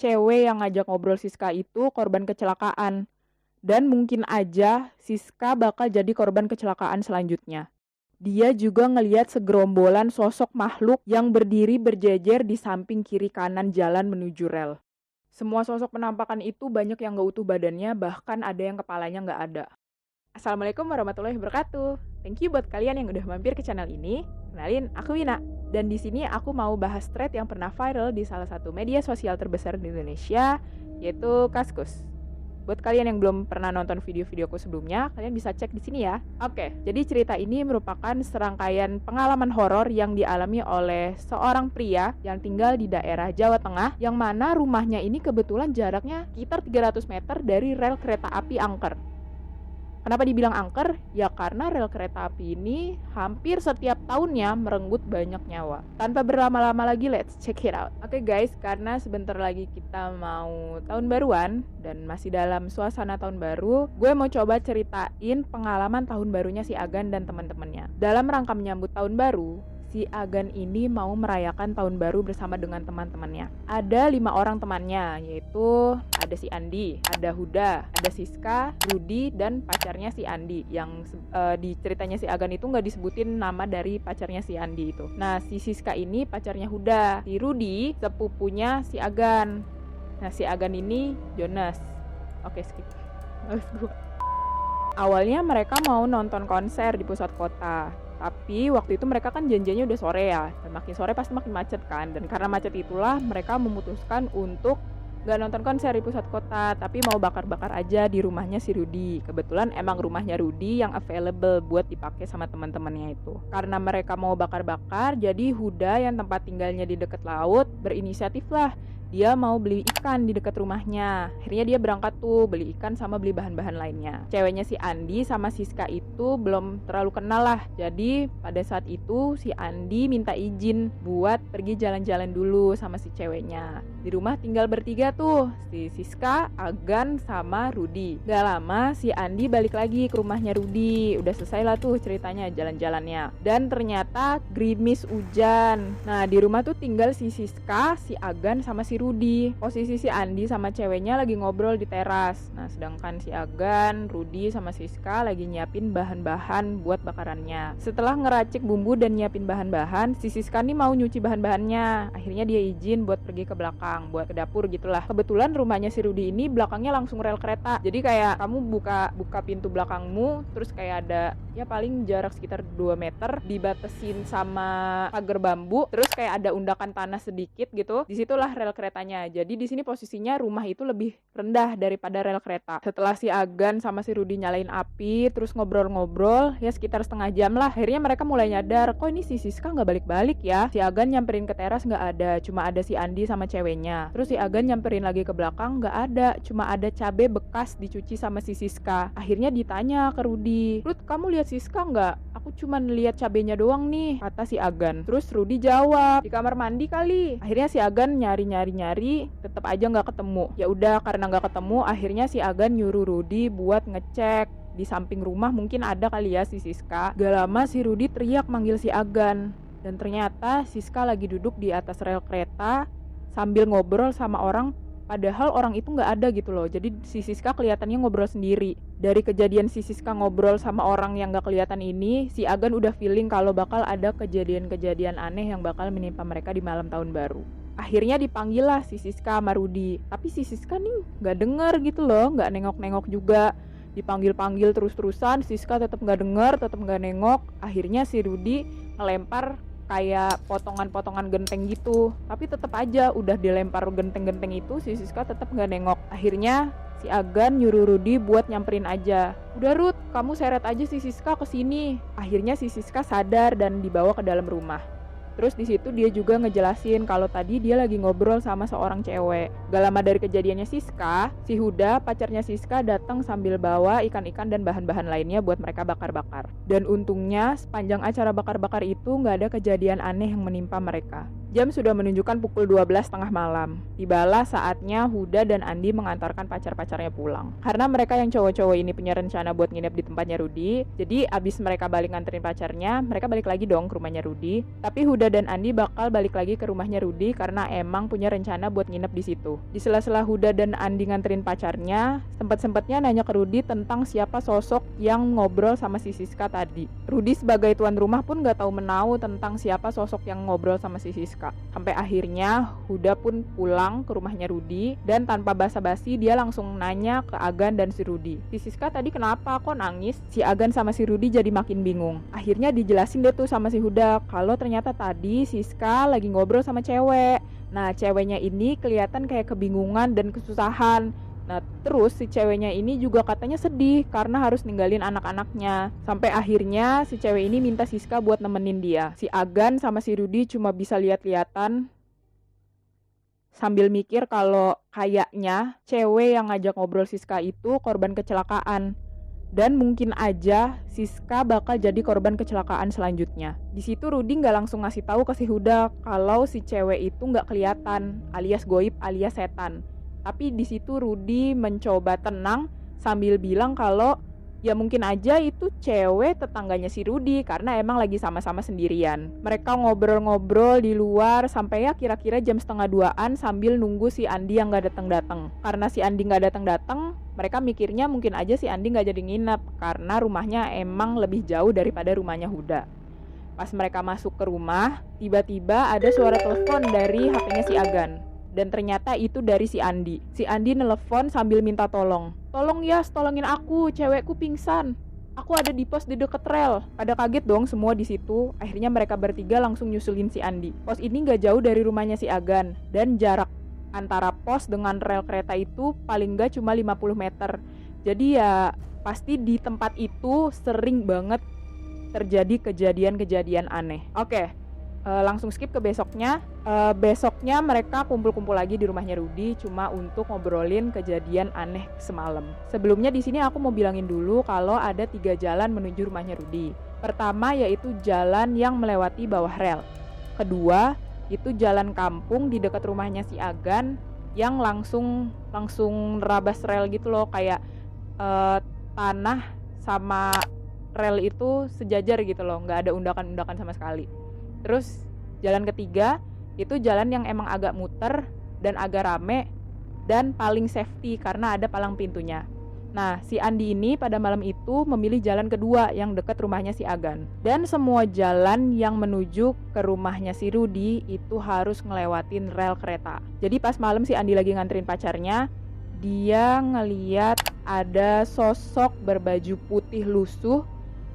cewek yang ngajak ngobrol Siska itu korban kecelakaan. Dan mungkin aja Siska bakal jadi korban kecelakaan selanjutnya. Dia juga ngelihat segerombolan sosok makhluk yang berdiri berjejer di samping kiri kanan jalan menuju rel. Semua sosok penampakan itu banyak yang gak utuh badannya, bahkan ada yang kepalanya gak ada. Assalamualaikum warahmatullahi wabarakatuh. Thank you buat kalian yang udah mampir ke channel ini. Kenalin, aku Wina. Dan di sini aku mau bahas thread yang pernah viral di salah satu media sosial terbesar di Indonesia, yaitu Kaskus. Buat kalian yang belum pernah nonton video-videoku sebelumnya, kalian bisa cek di sini ya. Oke, jadi cerita ini merupakan serangkaian pengalaman horor yang dialami oleh seorang pria yang tinggal di daerah Jawa Tengah, yang mana rumahnya ini kebetulan jaraknya sekitar 300 meter dari rel kereta api angker. Kenapa dibilang angker? Ya karena rel kereta api ini hampir setiap tahunnya merenggut banyak nyawa. Tanpa berlama-lama lagi, let's check it out. Oke guys, karena sebentar lagi kita mau tahun baruan dan masih dalam suasana tahun baru, gue mau coba ceritain pengalaman tahun barunya si Agan dan teman-temannya. Dalam rangka menyambut tahun baru, si Agan ini mau merayakan tahun baru bersama dengan teman-temannya. Ada 5 orang temannya, yaitu ada si Andi, ada Huda, ada Siska, Rudi, dan pacarnya si Andi. Yang di ceritanya si Agan itu nggak disebutin nama dari pacarnya si Andi itu. Nah, si Siska ini pacarnya Huda, si Rudi sepupunya si Agan. Nah, si Agan ini Jonas. Oke, skip. Awalnya mereka mau nonton konser di pusat kota. Tapi waktu itu mereka kan janjiannya udah sore ya, dan makin sore pasti makin macet kan. Dan karena macet itulah mereka memutuskan untuk gak nonton konser di pusat kota, tapi mau bakar-bakar aja di rumahnya si Rudi. Kebetulan emang rumahnya Rudi yang available buat dipakai sama teman-temannya itu. Karena mereka mau bakar-bakar, jadi Huda yang tempat tinggalnya di dekat laut berinisiatif lah. Dia mau beli ikan di dekat rumahnya. Akhirnya dia berangkat tuh beli ikan sama beli bahan-bahan lainnya. Ceweknya si Andi sama Siska itu belum terlalu kenal lah. Jadi pada saat itu si Andi minta izin buat pergi jalan-jalan dulu sama si ceweknya. Di rumah tinggal bertiga tuh, si Siska, Agan, sama Rudi. Gak lama si Andi balik lagi ke rumahnya Rudi. Udah selesai lah tuh ceritanya jalan-jalannya. Dan ternyata gerimis hujan. Nah di rumah tuh tinggal si Siska, si Agan, sama si Rudi. Posisi si Andi sama ceweknya lagi ngobrol di teras. Nah sedangkan si Agan, Rudi, sama Siska lagi nyiapin bahan-bahan buat bakarannya. Setelah ngeracik bumbu dan nyiapin bahan-bahan, si Siska nih mau nyuci bahan-bahannya. Akhirnya dia izin buat pergi ke belakang, buat ke dapur gitulah. Kebetulan rumahnya si Rudi ini belakangnya langsung rel kereta. Jadi kayak kamu buka pintu belakangmu, terus kayak ada ya paling jarak sekitar 2 meter dibatasin sama pagar bambu, terus kayak ada undakan tanah sedikit gitu. Disitulah rel keretanya. Jadi di sini posisinya rumah itu lebih rendah daripada rel kereta. Setelah si Agan sama si Rudi nyalain api, terus ngobrol-ngobrol ya sekitar setengah jam lah. Akhirnya mereka mulai nyadar, kok ini si Siska nggak balik-balik ya. Si Agan nyamperin ke teras nggak ada, cuma ada si Andi sama ceweknya. Terus si Agan nyamperin lagi ke belakang, nggak ada, cuma ada cabai bekas dicuci sama si Siska. Akhirnya ditanya ke Rudi, Rud, kamu lihat Siska nggak? Aku cuma lihat cabenya doang nih, kata si Agan. Terus Rudi jawab, di kamar mandi kali. Akhirnya si Agan nyari, tetap aja nggak ketemu. Ya udah, karena nggak ketemu, akhirnya si Agan nyuruh Rudi buat ngecek di samping rumah, mungkin ada kali ya si Siska. Gak lama si Rudi teriak manggil si Agan, dan ternyata Siska lagi duduk di atas rel kereta sambil ngobrol sama orang, padahal orang itu nggak ada gitu loh. Jadi si Siska kelihatannya ngobrol sendiri. Dari kejadian si Siska ngobrol sama orang yang nggak kelihatan ini, si Agan udah feeling kalau bakal ada kejadian-kejadian aneh yang bakal menimpa mereka di malam tahun baru. Akhirnya dipanggil lah si Siska sama Rudi, tapi si Siska nih nggak denger gitu loh, nggak nengok-nengok juga. Dipanggil-panggil terus-terusan, Siska tetap nggak denger, tetap nggak nengok. Akhirnya si Rudi ngelempar kayak potongan-potongan genteng gitu, tapi tetap aja udah dilempar genteng-genteng itu, si Siska tetap nggak nengok. Akhirnya si Agan nyuruh Rudi buat nyamperin aja. Udah Rud, kamu seret aja si Siska ke sini. Akhirnya si Siska sadar dan dibawa ke dalam rumah. Terus di situ dia juga ngejelasin kalau tadi dia lagi ngobrol sama seorang cewek. Gak lama dari kejadiannya Siska, si Huda, pacarnya Siska, datang sambil bawa ikan-ikan dan bahan-bahan lainnya buat mereka bakar-bakar. Dan untungnya sepanjang acara bakar-bakar itu gak ada kejadian aneh yang menimpa mereka. Jam sudah menunjukkan pukul 12 tengah malam. Tibalah saatnya Huda dan Andi mengantarkan pacar-pacarnya pulang. Karena mereka yang cowok-cowok ini punya rencana buat nginep di tempatnya Rudy, jadi abis mereka balik nganterin pacarnya, mereka balik lagi dong ke rumahnya Rudy. Tapi Huda dan Andi bakal balik lagi ke rumahnya Rudy karena emang punya rencana buat nginep di situ. Di sela-sela Huda dan Andi nganterin pacarnya, sempat-sempatnya nanya ke Rudy tentang siapa sosok yang ngobrol sama si Siska tadi. Rudy sebagai tuan rumah pun gak tahu menau tentang siapa sosok yang ngobrol sama si Siska. Sampai akhirnya Huda pun pulang ke rumahnya Rudy dan tanpa basa-basi dia langsung nanya ke Agan dan si Rudy. Si Siska tadi kenapa kok nangis? Si Agan sama si Rudy jadi makin bingung. Akhirnya dijelasin deh tuh sama si Huda kalau ternyata tadi Siska lagi ngobrol sama cewek. Nah ceweknya ini kelihatan kayak kebingungan dan kesusahan. Nah terus si ceweknya ini juga katanya sedih karena harus ninggalin anak-anaknya. Sampai akhirnya si cewek ini minta Siska buat nemenin dia. Si Agan sama si Rudy cuma bisa lihat-lihatan sambil mikir kalau kayaknya cewek yang ngajak ngobrol Siska itu korban kecelakaan. Dan mungkin aja Siska bakal jadi korban kecelakaan selanjutnya. Di situ Rudy nggak langsung ngasih tahu ke si Huda kalau si cewek itu nggak kelihatan, alias goib alias setan. Tapi di situ Rudy mencoba tenang sambil bilang kalau ya mungkin aja itu cewek tetangganya si Rudy karena emang lagi sama-sama sendirian. Mereka ngobrol-ngobrol di luar sampai ya kira-kira jam 1:30 sambil nunggu si Andi yang gak datang-datang. Karena si Andi gak datang-datang, mereka mikirnya mungkin aja si Andi gak jadi nginep karena rumahnya emang lebih jauh daripada rumahnya Huda. Pas mereka masuk ke rumah, tiba-tiba ada suara telepon dari HP-nya si Agan. Dan ternyata itu dari si Andi. Si Andi nelpon sambil minta tolong. Tolong Yas, tolongin aku, cewekku pingsan. Aku ada di pos di deket rel. Pada kaget dong semua di situ. Akhirnya mereka bertiga langsung nyusulin si Andi. Pos ini gak jauh dari rumahnya si Agan. Dan jarak antara pos dengan rel kereta itu paling gak cuma 50 meter. Jadi ya pasti di tempat itu sering banget terjadi kejadian-kejadian aneh. Oke. Langsung skip ke besoknya. Besoknya mereka kumpul-kumpul lagi di rumahnya Rudy cuma untuk ngobrolin kejadian aneh semalam. Sebelumnya di sini aku mau bilangin dulu kalau ada 3 jalan menuju rumahnya Rudy. Pertama yaitu jalan yang melewati bawah rel. Kedua itu jalan kampung di dekat rumahnya si Agan yang langsung nerabas rel gitu loh, kayak tanah sama rel itu sejajar gitu loh, nggak ada undakan-undakan sama sekali. Terus jalan ketiga itu jalan yang emang agak muter dan agak rame dan paling safety karena ada palang pintunya. Nah si Andi ini pada malam itu memilih jalan kedua yang dekat rumahnya si Agan. Dan semua jalan yang menuju ke rumahnya si Rudy itu harus ngelewatin rel kereta. Jadi pas malam si Andi lagi nganterin pacarnya, dia ngeliat ada sosok berbaju putih lusuh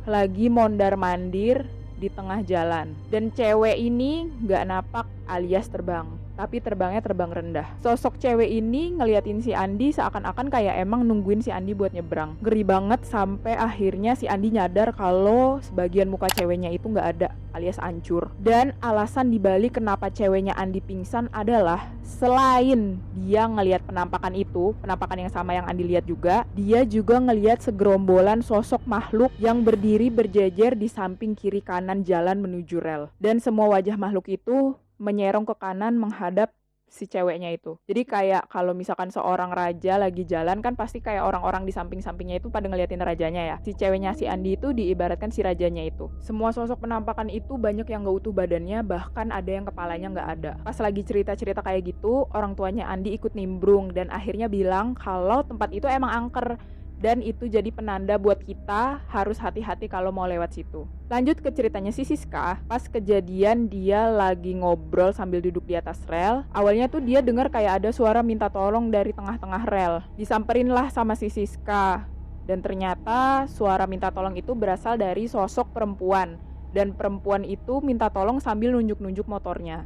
lagi mondar-mandir di tengah jalan. Dan cewek ini gak napak alias terbang, tapi terbangnya terbang rendah. Sosok cewek ini ngeliatin si Andi seakan-akan kayak emang nungguin si Andi buat nyebrang. Ngeri banget sampai akhirnya si Andi nyadar kalau sebagian muka ceweknya itu gak ada alias hancur. Dan alasan dibalik kenapa ceweknya Andi pingsan adalah selain dia ngelihat penampakan itu, penampakan yang sama yang Andi lihat juga, dia juga ngelihat segerombolan sosok makhluk yang berdiri berjejer di samping kiri kanan jalan menuju rel. Dan semua wajah makhluk itu menyerong ke kanan menghadap si ceweknya itu. Jadi kayak kalau misalkan seorang raja lagi jalan kan pasti kayak orang-orang di samping-sampingnya itu pada ngeliatin rajanya ya. Si ceweknya si Andi itu diibaratkan si rajanya itu. Semua sosok penampakan itu banyak yang gak utuh badannya, bahkan ada yang kepalanya gak ada. Pas lagi cerita-cerita kayak gitu, orang tuanya Andi ikut nimbrung dan akhirnya bilang kalau tempat itu emang angker. Dan itu jadi penanda buat kita harus hati-hati kalau mau lewat situ. Lanjut ke ceritanya si Siska. Pas kejadian dia lagi ngobrol sambil duduk di atas rel. Awalnya tuh dia dengar kayak ada suara minta tolong dari tengah-tengah rel. Disamperin lah sama si Siska. Dan ternyata suara minta tolong itu berasal dari sosok perempuan. Dan perempuan itu minta tolong sambil nunjuk-nunjuk motornya.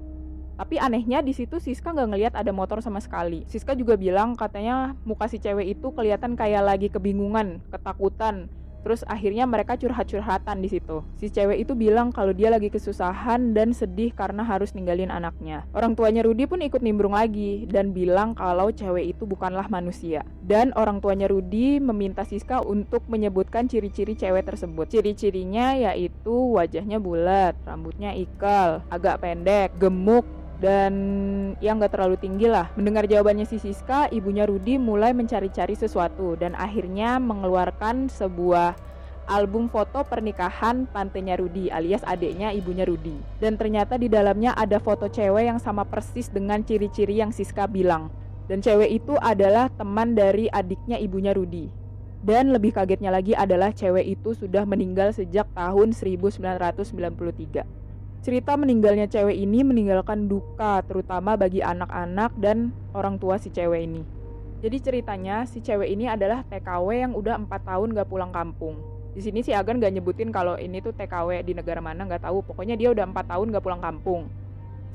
Tapi anehnya di situ Siska nggak ngelihat ada motor sama sekali. Siska juga bilang katanya muka si cewek itu kelihatan kayak lagi kebingungan, ketakutan. Terus akhirnya mereka curhat-curhatan di situ. Si cewek itu bilang kalau dia lagi kesusahan dan sedih karena harus ninggalin anaknya. Orang tuanya Rudy pun ikut nimbrung lagi dan bilang kalau cewek itu bukanlah manusia. Dan orang tuanya Rudy meminta Siska untuk menyebutkan ciri-ciri cewek tersebut. Ciri-cirinya yaitu wajahnya bulat, rambutnya ikal, agak pendek, gemuk, dan yang nggak terlalu tinggi lah. Mendengar jawabannya si Siska, ibunya Rudy mulai mencari-cari sesuatu dan akhirnya mengeluarkan sebuah album foto pernikahan tantenya Rudy alias adiknya ibunya Rudy. Dan ternyata di dalamnya ada foto cewek yang sama persis dengan ciri-ciri yang Siska bilang. Dan cewek itu adalah teman dari adiknya ibunya Rudy. Dan lebih kagetnya lagi adalah cewek itu sudah meninggal sejak tahun 1993. Cerita meninggalnya cewek ini meninggalkan duka terutama bagi anak-anak dan orang tua si cewek ini. Jadi ceritanya si cewek ini adalah TKW yang udah 4 tahun gak pulang kampung. Di sini si Agan gak nyebutin kalau ini tuh TKW di negara mana, gak tahu. Pokoknya dia udah 4 tahun gak pulang kampung.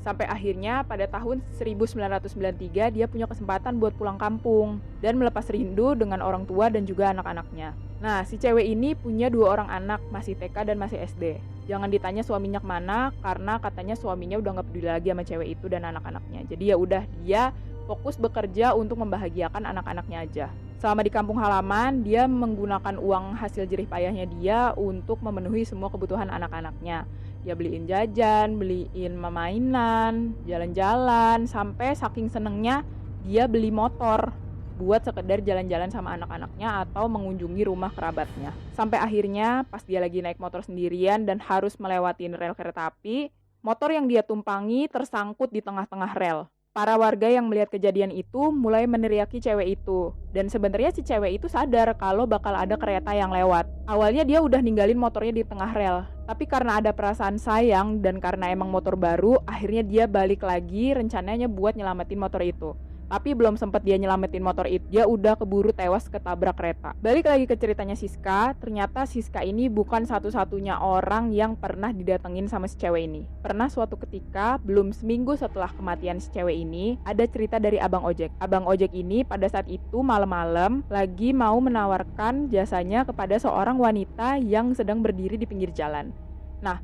Sampai akhirnya pada tahun 1993 dia punya kesempatan buat pulang kampung dan melepas rindu dengan orang tua dan juga anak-anaknya. Nah, si cewek ini punya 2 orang anak, masih TK dan masih SD. Jangan ditanya suaminya kemana, karena katanya suaminya udah gak peduli lagi sama cewek itu dan anak-anaknya. Jadi ya udah, dia fokus bekerja untuk membahagiakan anak-anaknya aja. Selama di kampung halaman, dia menggunakan uang hasil jerih payahnya dia untuk memenuhi semua kebutuhan anak-anaknya. Dia beliin jajan, beliin mainan, jalan-jalan, sampai saking senengnya dia beli motor buat sekedar jalan-jalan sama anak-anaknya atau mengunjungi rumah kerabatnya. Sampai akhirnya pas dia lagi naik motor sendirian dan harus melewati rel kereta api, motor yang dia tumpangi tersangkut di tengah-tengah rel. Para warga yang melihat kejadian itu mulai meneriaki cewek itu. Dan sebenarnya si cewek itu sadar kalau bakal ada kereta yang lewat. Awalnya dia udah ninggalin motornya di tengah rel. Tapi karena ada perasaan sayang dan karena emang motor baru, akhirnya dia balik lagi rencananya buat nyelamatin motor itu. Tapi belum sempat dia nyelamatin motor itu, dia udah keburu tewas ketabrak kereta. Balik lagi ke ceritanya Siska, ternyata Siska ini bukan satu-satunya orang yang pernah didatengin sama si cewek ini. Pernah suatu ketika, belum seminggu setelah kematian si cewek ini, ada cerita dari abang ojek. Abang ojek ini pada saat itu malam-malam lagi mau menawarkan jasanya kepada seorang wanita yang sedang berdiri di pinggir jalan. Nah,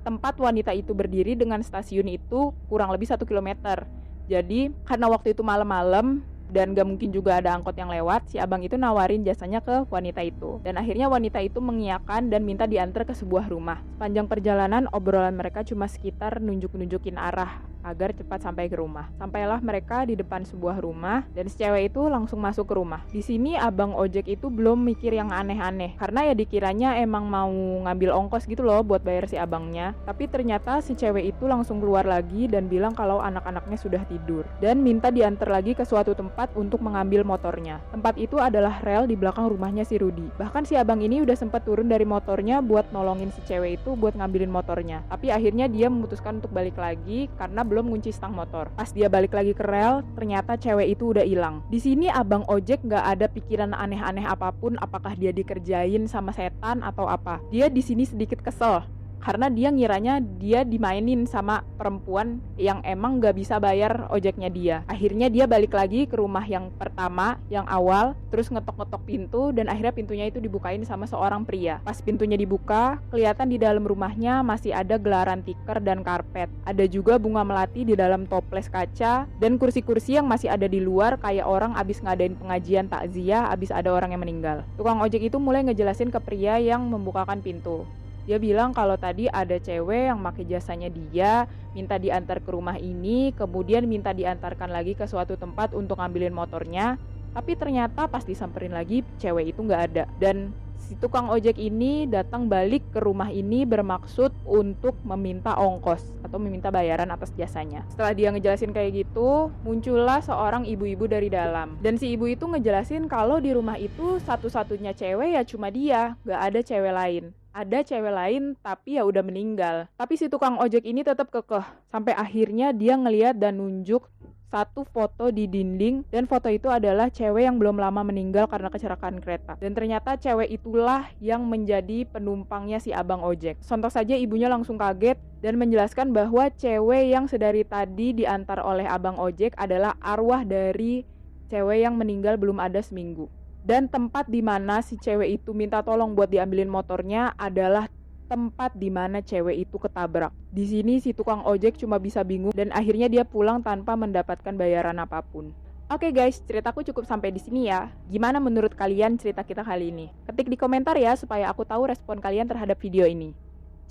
tempat wanita itu berdiri dengan stasiun itu kurang lebih 1 kilometer. Jadi karena waktu itu malam-malam dan gak mungkin juga ada angkot yang lewat, si abang itu nawarin jasanya ke wanita itu. Dan akhirnya wanita itu mengiyakan dan minta diantar ke sebuah rumah. Sepanjang perjalanan obrolan mereka cuma sekitar nunjuk-nunjukin arah agar cepat sampai ke rumah. Sampailah mereka di depan sebuah rumah dan si cewek itu langsung masuk ke rumah. Di sini abang ojek itu belum mikir yang aneh-aneh karena ya dikiranya emang mau ngambil ongkos gitu loh buat bayar si abangnya. Tapi ternyata si cewek itu langsung keluar lagi dan bilang kalau anak-anaknya sudah tidur dan minta diantar lagi ke suatu tempat untuk mengambil motornya. Tempat itu adalah rel di belakang rumahnya si Rudy. Bahkan si abang ini udah sempat turun dari motornya buat nolongin si cewek itu buat ngambilin motornya. Tapi akhirnya dia memutuskan untuk balik lagi karena belum ngunci stang motor. Pas dia balik lagi ke rel, ternyata cewek itu udah hilang. Di sini abang ojek nggak ada pikiran aneh-aneh apapun, apakah dia dikerjain sama setan atau apa. Dia di sini sedikit kesel karena dia ngiranya dia dimainin sama perempuan yang emang gak bisa bayar ojeknya dia. Akhirnya dia balik lagi ke rumah yang pertama, yang awal, terus ngetok-ngetok pintu dan akhirnya pintunya itu dibukain sama seorang pria. Pas pintunya dibuka, kelihatan di dalam rumahnya masih ada gelaran tikar dan karpet. Ada juga bunga melati di dalam toples kaca dan kursi-kursi yang masih ada di luar kayak orang abis ngadain pengajian takziah abis ada orang yang meninggal. Tukang ojek itu mulai ngejelasin ke pria yang membukakan pintu. Dia bilang kalau tadi ada cewek yang pakai jasanya dia, minta diantar ke rumah ini, kemudian minta diantarkan lagi ke suatu tempat untuk ngambilin motornya. Tapi ternyata pas disamperin lagi, cewek itu nggak ada. Dan si tukang ojek ini datang balik ke rumah ini bermaksud untuk meminta ongkos atau meminta bayaran atas jasanya. Setelah dia ngejelasin kayak gitu, muncullah seorang ibu-ibu dari dalam. Dan si ibu itu ngejelasin kalau di rumah itu satu-satunya cewek ya cuma dia, nggak ada cewek lain. Ada cewek lain tapi ya udah meninggal. Tapi si tukang ojek ini tetap kekeh. Sampai akhirnya dia ngeliat dan nunjuk satu foto di dinding. Dan foto itu adalah cewek yang belum lama meninggal karena kecelakaan kereta. Dan ternyata cewek itulah yang menjadi penumpangnya si abang ojek. Sontak saja ibunya langsung kaget dan menjelaskan bahwa cewek yang sedari tadi diantar oleh abang ojek adalah arwah dari cewek yang meninggal belum ada seminggu. Dan tempat di mana si cewek itu minta tolong buat diambilin motornya adalah tempat di mana cewek itu ketabrak. Di sini si tukang ojek cuma bisa bingung dan akhirnya dia pulang tanpa mendapatkan bayaran apapun. Oke guys, ceritaku cukup sampai di sini ya. Gimana menurut kalian cerita kita kali ini? Ketik di komentar ya supaya aku tahu respon kalian terhadap video ini.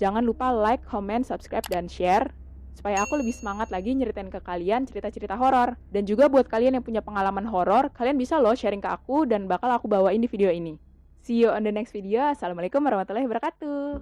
Jangan lupa like, comment, subscribe, dan share supaya aku lebih semangat lagi nyeritain ke kalian cerita-cerita horor. Dan juga buat kalian yang punya pengalaman horor, kalian bisa loh sharing ke aku dan bakal aku bawain di video ini. See you on the next video. Assalamualaikum warahmatullahi wabarakatuh.